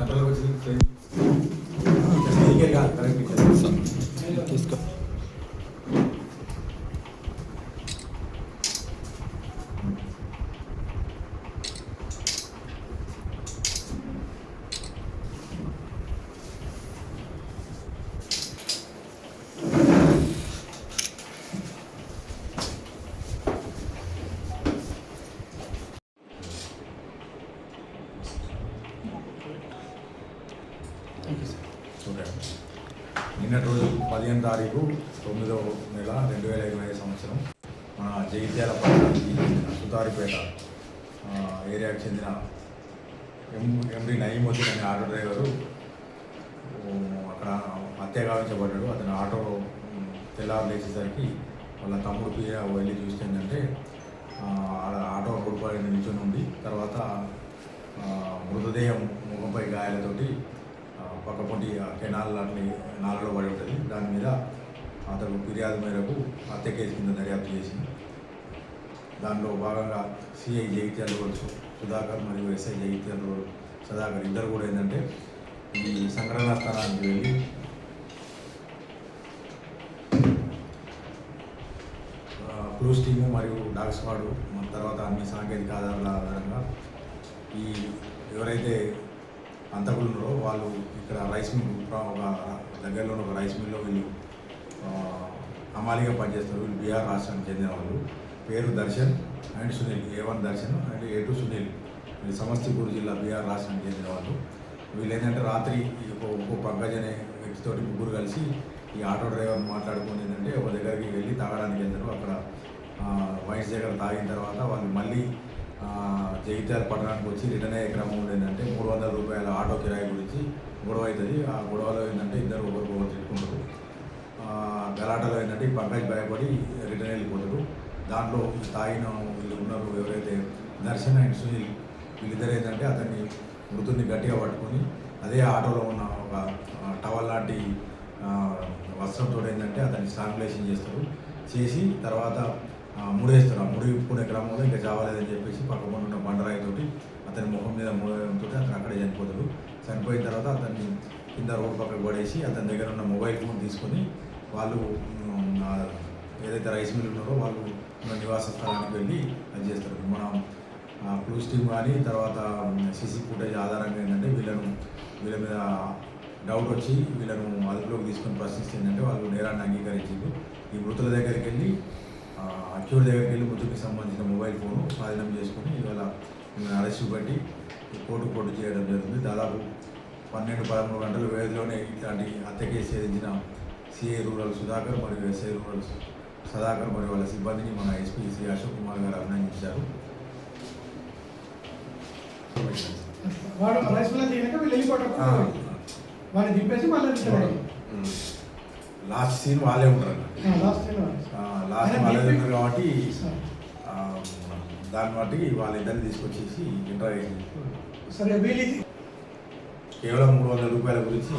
కంట్రోల్కి వచ్చి కరెక్ట్ తీసుకో. చూడండి, నిన్నటి రోజు 15వ తారీఖు 9వ నెల 2025 సంవత్సరం మన జగిత్యాల పట్టణానికి సుతారిపేట ఏరియాకి చెందిన ఎండి నయీముద్దీన్ అనే ఆటో డ్రైవరు అక్కడ హత్య గావించబడ్డాడు. అతను ఆటో తెల్లారు లేచేసరికి వాళ్ళ తమ్ముడు పియ వెళ్ళి చూస్తే ఏంటంటే ఆటో రోడ్డు పైన నిల్చొని ఉండి, తర్వాత మృతదేహం ముఖంపై గాయాలతోటి పక్కపొంటి కెనాల్ లాంటి నాలలో పడి ఉంటుంది. దాని మీద అతను ఫిర్యాదు మేరకు హత్య కేసు కింద దర్యాప్తు చేసింది. దానిలో భాగంగా సిఐ జగిత్యాల రోడ్ సుధాకర్ మరియు ఎస్ఐ జగిత్యాల రోడ్ సుధాకర్ ఇద్దరు కూడా ఏంటంటే ఈ సంఘటనా స్థలానికి వెళ్ళి క్లూస్ టీము మరియు డాగ్ స్క్వాడు తర్వాత అన్ని సాంకేతిక ఆధారాల ఆధారంగా ఈ ఎవరైతే అంతకులు ఉన్నారో వాళ్ళు ఇక్కడ రైస్ మిల్ ఒక దగ్గరలోని ఒక రైస్ మిల్లో వీళ్ళు హమాలీగా పనిచేస్తారు. వీళ్ళు బీహార్ రాష్ట్రానికి చెందిన వాళ్ళు. పేరు Darshan and Sunil, A1 Darshan and A2 Sunil. వీళ్ళు సమస్తిపూర్ జిల్లా బీహార్ రాష్ట్రానికి చెందిన వాళ్ళు. వీళ్ళు ఏంటంటే రాత్రి ఇంకో పంకజ్ అనే వ్యక్తితోటి ముగ్గురు కలిసి ఈ ఆటో డ్రైవర్ మాట్లాడుకుని ఏంటంటే ఒక దగ్గరికి వెళ్ళి తాగడానికి వెళ్తారు. అక్కడ వైన్స్ దగ్గర తాగిన తర్వాత వాళ్ళు మళ్ళీ జగిత్యాల పట్టణానికి వచ్చి రిటర్న్ అయ్యే క్రమంలో ఏంటంటే 300 రూపాయల ఆటో కిరాయి గురించి గొడవ అవుతుంది. ఆ గొడవలో ఏంటంటే ఇద్దరు ఒకరికొకరు తిట్టుకుంటారు. గలాటలో ఏంటంటే ఈ పంకజ్ భయపడి రిటర్న్ వెళ్ళిపోతారు. దాంట్లో తాగిన వీళ్ళు ఉన్నారు ఎవరైతే దర్శన్ అండ్ సునీల్, వీళ్ళిద్దరు ఏంటంటే అతన్ని మృతుడిని గట్టిగా పట్టుకొని అదే ఆటోలో ఉన్న ఒక టవల్ లాంటి వస్త్రంతో ఏంటంటే అతన్ని స్ట్రాంగులేషన్ చేస్తారు. చేసి తర్వాత ముడేస్తారు. ఆ ముడిపుకునే క్రమంలో ఇంకా చావలేదని చెప్పేసి పక్కకుండా ఉన్న బండరాయితోటి అతని ముఖం మీద మూడడంతో అతను అక్కడే చనిపోతాడు. చనిపోయిన తర్వాత అతన్ని కింద రోడ్డు పక్కకు పడేసి అతని దగ్గర ఉన్న మొబైల్ ఫోన్ తీసుకొని వాళ్ళు ఏదైతే రైస్ మిల్ ఉన్నారో వాళ్ళు ఉన్న నివాస స్థలానికి వెళ్ళి అది చేస్తారు. మనం క్లూస్ టీమ్ కానీ తర్వాత సీసీ ఫుటేజ్ ఆధారంగా ఏంటంటే వీళ్ళ మీద డౌట్ వచ్చి వీళ్ళను అదుపులోకి తీసుకొని ప్రశ్నిస్తే ఏంటంటే వాళ్ళు నేరాన్ని అంగీకరించారు. ఈ మృతుల దగ్గరికి వెళ్ళి అక్యూర్ దగ్గరికి వెళ్ళి మృతుడికి సంబంధించిన మొబైల్ ఫోను స్వాధీనం చేసుకుని ఇవాళ అరెస్టు పెట్టి కోర్టు చేయడం జరుగుతుంది. దాదాపు 12-13 గంటల వ్యవధిలోనే ఇట్లాంటి హత్య కేసు ఛేదించిన సిఐ రూరల్ సుధాకర్ మరియు ఎస్ఐ రూరల్ సుధాకర్ మరియు వాళ్ళ సిబ్బందిని మన ఎస్పీ శ్రీ అశోక్ కుమార్ గారు అభినందించారు. లాస్ట్ సీన్ వాళ్ళే ఉంటారు. లాస్ట్ వాళ్ళే ఉంటారు కాబట్టి దాన్ని బట్టి వాళ్ళిద్దరిని తీసుకొచ్చేసి ఇంటర్వ్యూ కేవలం 300 రూపాయల గురించి